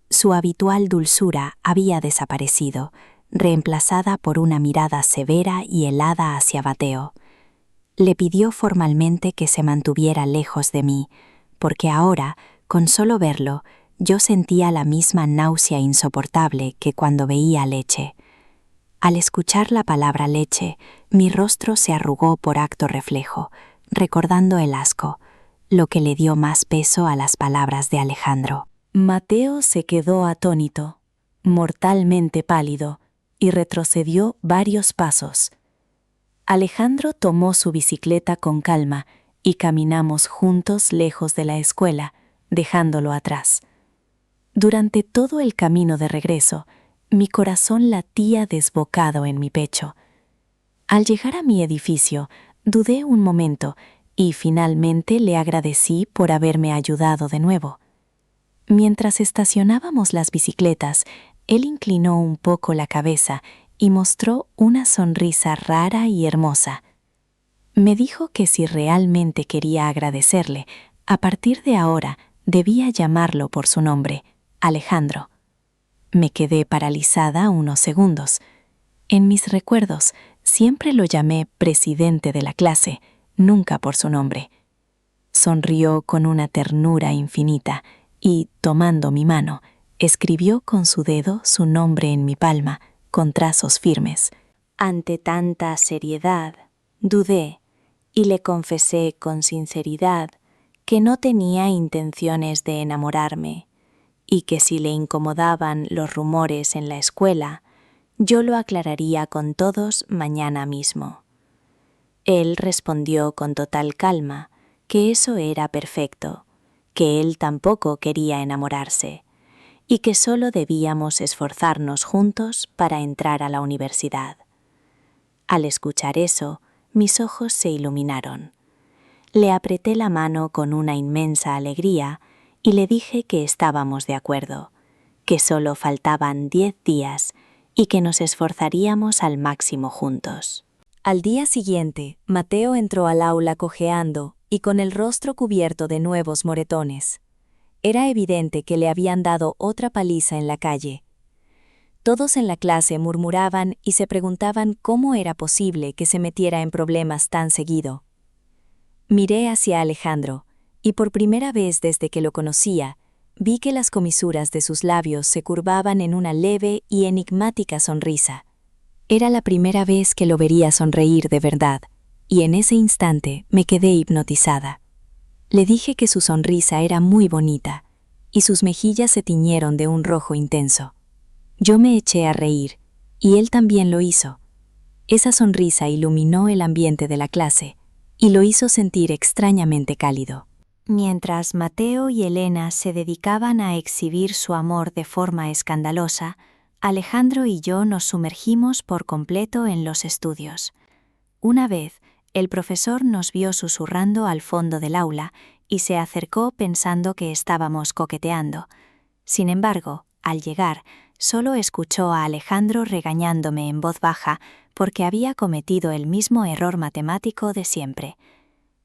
Su habitual dulzura había desaparecido, reemplazada por una mirada severa y helada hacia Mateo. Le pidió formalmente que se mantuviera lejos de mí, porque ahora, con solo verlo, yo sentía la misma náusea insoportable que cuando veía leche. Al escuchar la palabra leche, mi rostro se arrugó por acto reflejo, recordando el asco, lo que le dio más peso a las palabras de Alejandro. Mateo se quedó atónito, mortalmente pálido, y retrocedió varios pasos. Alejandro tomó su bicicleta con calma y caminamos juntos lejos de la escuela, dejándolo atrás. Durante todo el camino de regreso, mi corazón latía desbocado en mi pecho. Al llegar a mi edificio, dudé un momento y finalmente le agradecí por haberme ayudado de nuevo. Mientras estacionábamos las bicicletas, él inclinó un poco la cabeza y mostró una sonrisa rara y hermosa. Me dijo que si realmente quería agradecerle, a partir de ahora debía llamarlo por su nombre, Alejandro. Me quedé paralizada unos segundos. En mis recuerdos siempre lo llamé presidente de la clase, nunca por su nombre. Sonrió con una ternura infinita y, tomando mi mano, escribió con su dedo su nombre en mi palma, con trazos firmes. Ante tanta seriedad, dudé y le confesé con sinceridad que no tenía intenciones de enamorarme y que si le incomodaban los rumores en la escuela, yo lo aclararía con todos mañana mismo. Él respondió con total calma que eso era perfecto, que él tampoco quería enamorarse y que solo debíamos esforzarnos juntos para entrar a la universidad. Al escuchar eso, mis ojos se iluminaron. Le apreté la mano con una inmensa alegría y le dije que estábamos de acuerdo, que solo faltaban 10 días y que nos esforzaríamos al máximo juntos. Al día siguiente, Mateo entró al aula cojeando y con el rostro cubierto de nuevos moretones. Era evidente que le habían dado otra paliza en la calle. Todos en la clase murmuraban y se preguntaban cómo era posible que se metiera en problemas tan seguido. Miré hacia Alejandro, y por primera vez desde que lo conocía, vi que las comisuras de sus labios se curvaban en una leve y enigmática sonrisa. Era la primera vez que lo vería sonreír de verdad, y en ese instante me quedé hipnotizada. Le dije que su sonrisa era muy bonita, y sus mejillas se tiñeron de un rojo intenso. Yo me eché a reír, y él también lo hizo. Esa sonrisa iluminó el ambiente de la clase, y lo hizo sentir extrañamente cálido. Mientras Mateo y Elena se dedicaban a exhibir su amor de forma escandalosa, Alejandro y yo nos sumergimos por completo en los estudios. Una vez, el profesor nos vio susurrando al fondo del aula y se acercó pensando que estábamos coqueteando. Sin embargo, al llegar, solo escuchó a Alejandro regañándome en voz baja porque había cometido el mismo error matemático de siempre.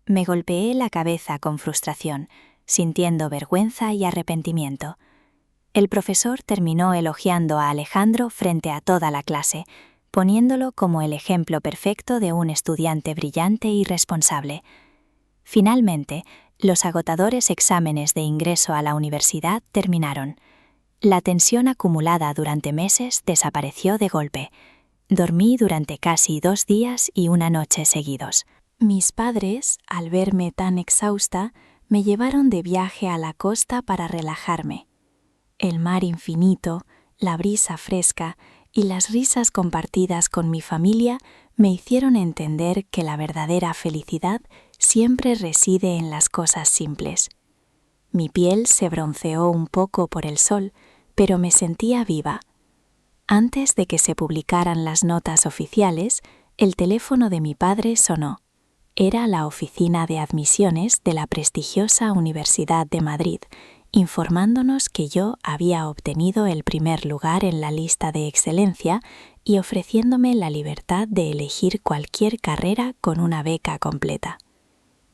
Me golpeé la cabeza con frustración, sintiendo vergüenza y arrepentimiento. El profesor terminó elogiando a Alejandro frente a toda la clase, poniéndolo como el ejemplo perfecto de un estudiante brillante y responsable. Finalmente, los agotadores exámenes de ingreso a la universidad terminaron. La tensión acumulada durante meses desapareció de golpe. Dormí durante casi 2 días y una noche seguidos. Mis padres, al verme tan exhausta, me llevaron de viaje a la costa para relajarme. El mar infinito, la brisa fresca y las risas compartidas con mi familia me hicieron entender que la verdadera felicidad siempre reside en las cosas simples. Mi piel se bronceó un poco por el sol, pero me sentía viva. Antes de que se publicaran las notas oficiales, el teléfono de mi padre sonó. Era la oficina de admisiones de la prestigiosa Universidad de Madrid, informándonos que yo había obtenido el primer lugar en la lista de excelencia y ofreciéndome la libertad de elegir cualquier carrera con una beca completa.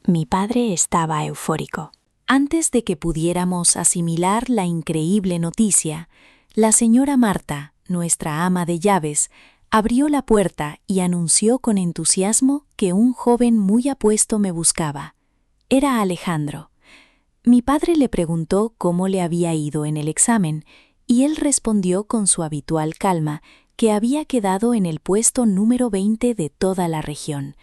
Mi padre estaba eufórico. Antes de que pudiéramos asimilar la increíble noticia, la señora Marta, nuestra ama de llaves, abrió la puerta y anunció con entusiasmo que un joven muy apuesto me buscaba. Era Alejandro. Mi padre le preguntó cómo le había ido en el examen, y él respondió con su habitual calma que había quedado en el puesto número 20 de toda la región.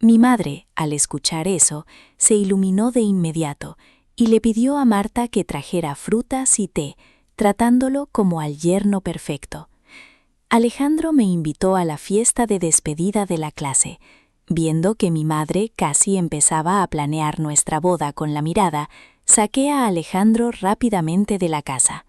Mi madre, al escuchar eso, se iluminó de inmediato y le pidió a Marta que trajera frutas y té, tratándolo como al yerno perfecto. Alejandro me invitó a la fiesta de despedida de la clase. Viendo que mi madre casi empezaba a planear nuestra boda con la mirada, saqué a Alejandro rápidamente de la casa.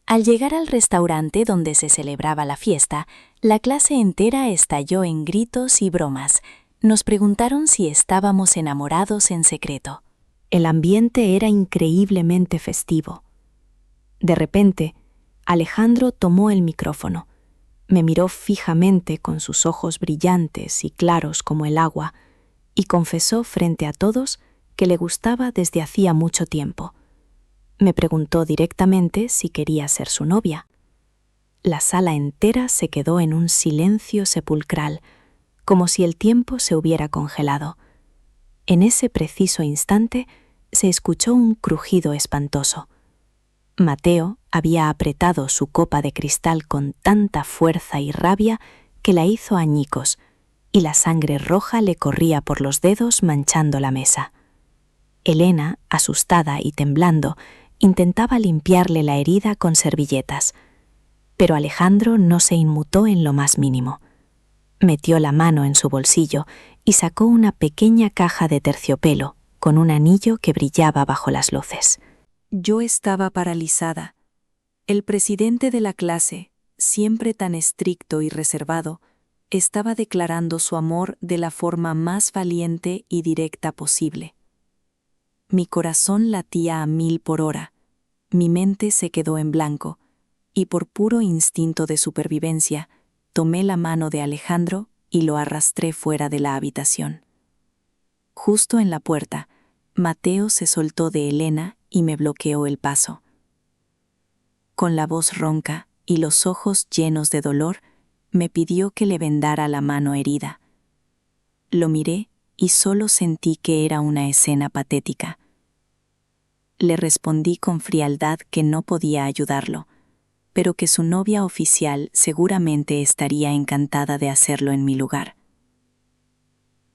Al llegar al restaurante donde se celebraba la fiesta, la clase entera estalló en gritos y bromas. Nos preguntaron si estábamos enamorados en secreto. El ambiente era increíblemente festivo. De repente, Alejandro tomó el micrófono. Me miró fijamente con sus ojos brillantes y claros como el agua, y confesó frente a todos que le gustaba desde hacía mucho tiempo. Me preguntó directamente si quería ser su novia. La sala entera se quedó en un silencio sepulcral, como si el tiempo se hubiera congelado. En ese preciso instante se escuchó un crujido espantoso. Mateo había apretado su copa de cristal con tanta fuerza y rabia que la hizo añicos, y la sangre roja le corría por los dedos manchando la mesa. Elena, asustada y temblando, intentaba limpiarle la herida con servilletas, pero Alejandro no se inmutó en lo más mínimo. Metió la mano en su bolsillo y sacó una pequeña caja de terciopelo con un anillo que brillaba bajo las luces. Yo estaba paralizada. El presidente de la clase, siempre tan estricto y reservado, estaba declarando su amor de la forma más valiente y directa posible. Mi corazón latía a 1000 por hora, mi mente se quedó en blanco, y por puro instinto de supervivencia, tomé la mano de Alejandro y lo arrastré fuera de la habitación. Justo en la puerta, Mateo se soltó de Elena y me bloqueó el paso. Con la voz ronca y los ojos llenos de dolor, me pidió que le vendara la mano herida. Lo miré y solo sentí que era una escena patética. Le respondí con frialdad que no podía ayudarlo, pero que su novia oficial seguramente estaría encantada de hacerlo en mi lugar.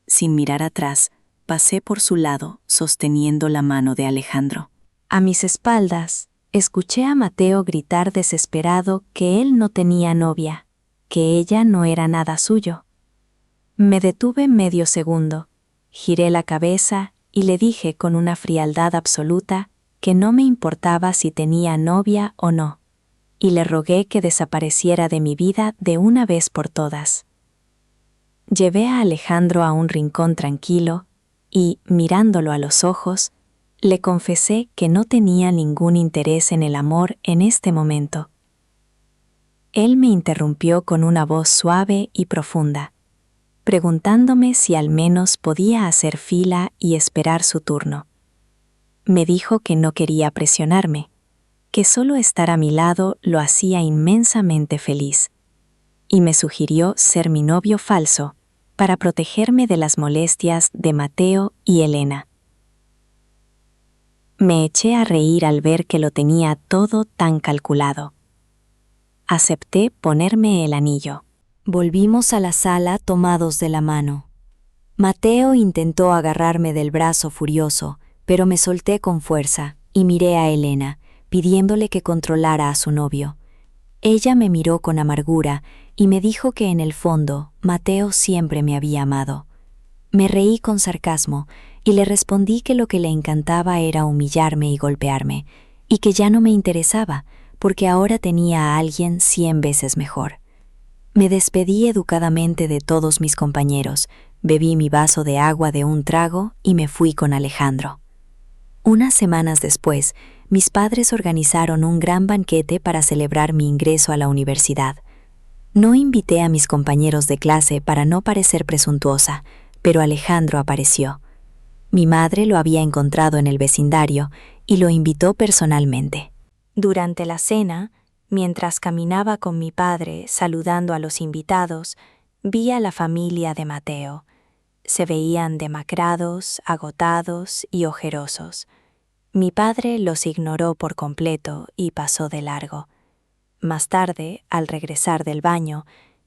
Sin mirar atrás, pasé por su lado sosteniendo la mano de Alejandro. A mis espaldas, escuché a Mateo gritar desesperado que él no tenía novia, que ella no era nada suyo. Me detuve medio segundo, giré la cabeza y le dije con una frialdad absoluta que no me importaba si tenía novia o no, y le rogué que desapareciera de mi vida de una vez por todas. Llevé a Alejandro a un rincón tranquilo y, mirándolo a los ojos, le confesé que no tenía ningún interés en el amor en este momento. Él me interrumpió con una voz suave y profunda, preguntándome si al menos podía hacer fila y esperar su turno. Me dijo que no quería presionarme, que solo estar a mi lado lo hacía inmensamente feliz, y me sugirió ser mi novio falso para protegerme de las molestias de Mateo y Elena. Me eché a reír al ver que lo tenía todo tan calculado. Acepté ponerme el anillo. Volvimos a la sala tomados de la mano. Mateo intentó agarrarme del brazo furioso, pero me solté con fuerza y miré a Elena, pidiéndole que controlara a su novio. Ella me miró con amargura y me dijo que en el fondo Mateo siempre me había amado. Me reí con sarcasmo y le respondí que lo que le encantaba era humillarme y golpearme, y que ya no me interesaba, porque ahora tenía a alguien 100 veces mejor. Me despedí educadamente de todos mis compañeros, bebí mi vaso de agua de un trago y me fui con Alejandro. Unas semanas después, mis padres organizaron un gran banquete para celebrar mi ingreso a la universidad. No invité a mis compañeros de clase para no parecer presuntuosa, pero Alejandro apareció. Mi madre lo había encontrado en el vecindario y lo invitó personalmente. Durante la cena, mientras caminaba con mi padre saludando a los invitados, vi a la familia de Mateo. Se veían demacrados, agotados y ojerosos. Mi padre los ignoró por completo y pasó de largo. Más tarde, al regresar del baño,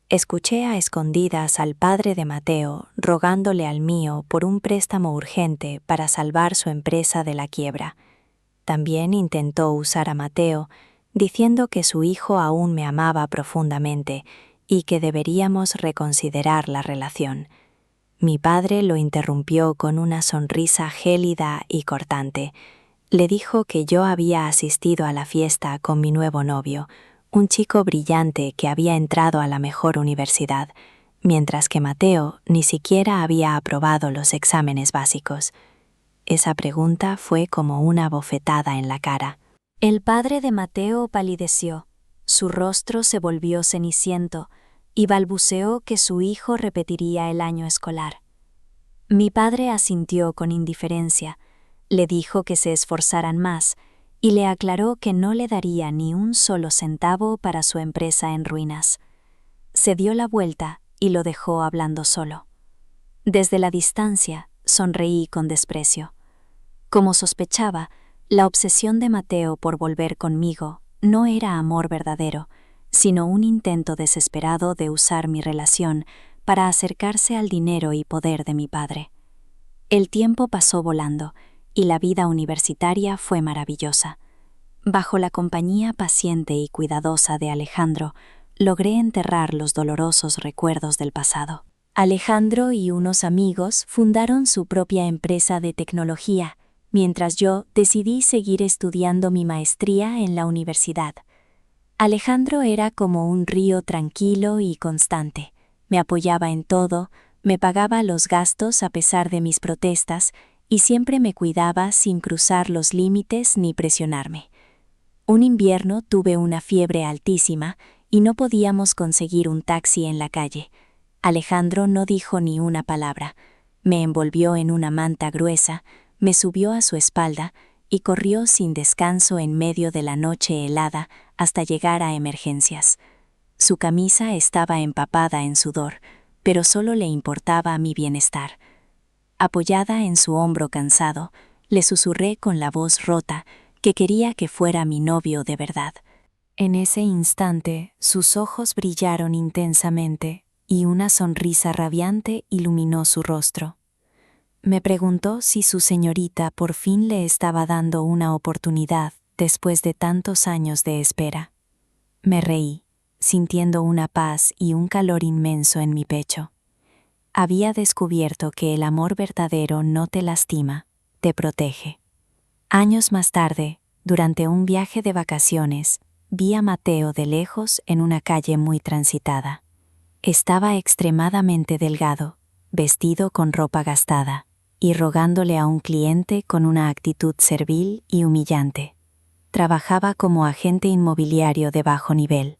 escuché a escondidas al padre de Mateo rogándole al mío por un préstamo urgente para salvar su empresa de la quiebra. También intentó usar a Mateo, diciendo que su hijo aún me amaba profundamente y que deberíamos reconsiderar la relación. Mi padre lo interrumpió con una sonrisa gélida y cortante. Le dijo que yo había asistido a la fiesta con mi nuevo novio, un chico brillante que había entrado a la mejor universidad, mientras que Mateo ni siquiera había aprobado los exámenes básicos. Esa pregunta fue como una bofetada en la cara. El padre de Mateo palideció, su rostro se volvió ceniciento y balbuceó que su hijo repetiría el año escolar. Mi padre asintió con indiferencia, le dijo que se esforzaran más y le aclaró que no le daría ni un solo centavo para su empresa en ruinas. Se dio la vuelta y lo dejó hablando solo. Desde la distancia, sonreí con desprecio. Como sospechaba, la obsesión de Mateo por volver conmigo no era amor verdadero, sino un intento desesperado de usar mi relación para acercarse al dinero y poder de mi padre. El tiempo pasó volando y la vida universitaria fue maravillosa. Bajo la compañía paciente y cuidadosa de Alejandro, logré enterrar los dolorosos recuerdos del pasado. Alejandro y unos amigos fundaron su propia empresa de tecnología, mientras yo decidí seguir estudiando mi maestría en la universidad. Alejandro era como un río tranquilo y constante. Me apoyaba en todo, me pagaba los gastos a pesar de mis protestas y siempre me cuidaba sin cruzar los límites ni presionarme. Un invierno tuve una fiebre altísima y no podíamos conseguir un taxi en la calle. Alejandro no dijo ni una palabra. Me envolvió en una manta gruesa, me subió a su espalda y corrió sin descanso en medio de la noche helada hasta llegar a emergencias. Su camisa estaba empapada en sudor, pero solo le importaba mi bienestar. Apoyada en su hombro cansado, le susurré con la voz rota que quería que fuera mi novio de verdad. En ese instante, sus ojos brillaron intensamente y una sonrisa radiante iluminó su rostro. Me preguntó si su señorita por fin le estaba dando una oportunidad después de tantos años de espera. Me reí, sintiendo una paz y un calor inmenso en mi pecho. Había descubierto que el amor verdadero no te lastima, te protege. Años más tarde, durante un viaje de vacaciones, vi a Mateo de lejos en una calle muy transitada. Estaba extremadamente delgado, vestido con ropa gastada, y rogándole a un cliente con una actitud servil y humillante. Trabajaba como agente inmobiliario de bajo nivel.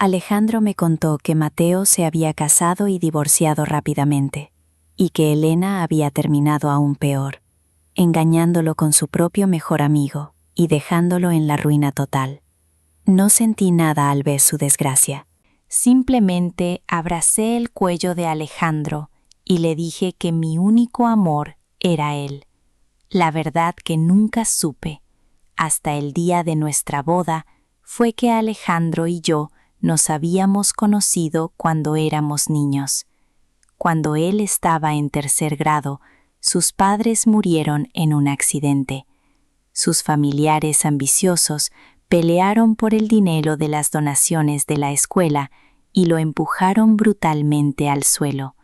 Alejandro me contó que Mateo se había casado y divorciado rápidamente, y que Elena había terminado aún peor, engañándolo con su propio mejor amigo y dejándolo en la ruina total. No sentí nada al ver su desgracia. Simplemente abracé el cuello de Alejandro y le dije que mi único amor era él. La verdad que nunca supe, hasta el día de nuestra boda, fue que Alejandro y yo nos habíamos conocido cuando éramos niños. Cuando él estaba en 3er grado, sus padres murieron en un accidente. Sus familiares ambiciosos pelearon por el dinero de las donaciones de la escuela y lo empujaron brutalmente al suelo.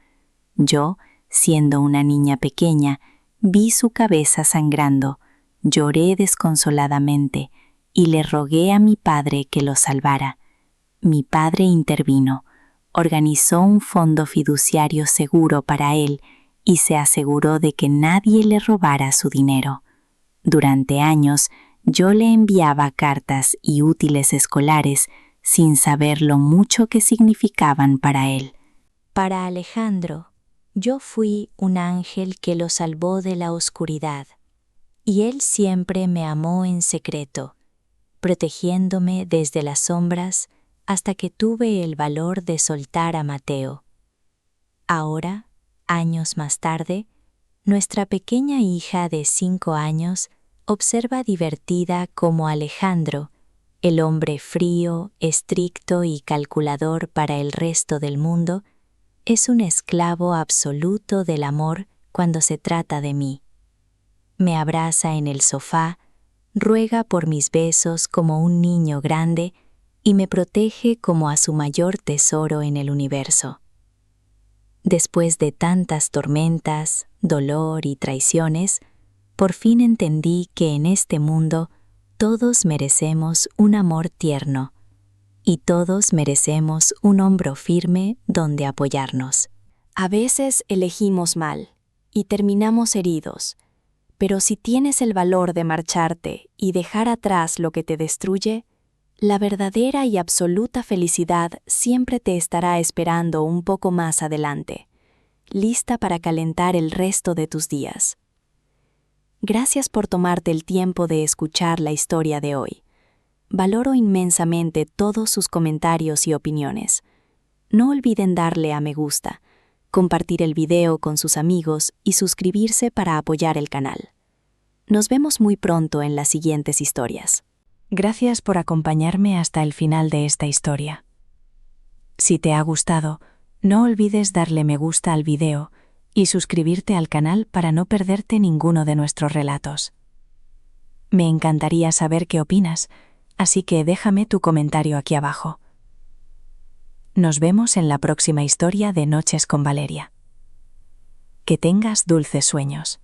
Yo, siendo una niña pequeña, vi su cabeza sangrando, lloré desconsoladamente y le rogué a mi padre que lo salvara. Mi padre intervino, organizó un fondo fiduciario seguro para él y se aseguró de que nadie le robara su dinero. Durante años, yo le enviaba cartas y útiles escolares sin saber lo mucho que significaban para él. Para Alejandro, yo fui un ángel que lo salvó de la oscuridad, y él siempre me amó en secreto, protegiéndome desde las sombras hasta que tuve el valor de soltar a Mateo. Ahora, años más tarde, nuestra pequeña hija de 5 años observa divertida cómo Alejandro, el hombre frío, estricto y calculador para el resto del mundo, es un esclavo absoluto del amor cuando se trata de mí. Me abraza en el sofá, ruega por mis besos como un niño grande y me protege como a su mayor tesoro en el universo. Después de tantas tormentas, dolor y traiciones, por fin entendí que en este mundo todos merecemos un amor tierno y todos merecemos un hombro firme donde apoyarnos. A veces elegimos mal y terminamos heridos, pero si tienes el valor de marcharte y dejar atrás lo que te destruye, la verdadera y absoluta felicidad siempre te estará esperando un poco más adelante. lista para calentar el resto de tus días. Gracias por tomarte el tiempo de escuchar la historia de hoy. Valoro inmensamente todos sus comentarios y opiniones. No olviden darle a me gusta, compartir el video con sus amigos y suscribirse para apoyar el canal. Nos vemos muy pronto en las siguientes historias. Gracias por acompañarme hasta el final de esta historia. Si te ha gustado, no olvides darle me gusta al video y suscribirte al canal para no perderte ninguno de nuestros relatos. Me encantaría saber qué opinas, así que déjame tu comentario aquí abajo. Nos vemos en la próxima historia de Noches con Valeria. Que tengas dulces sueños.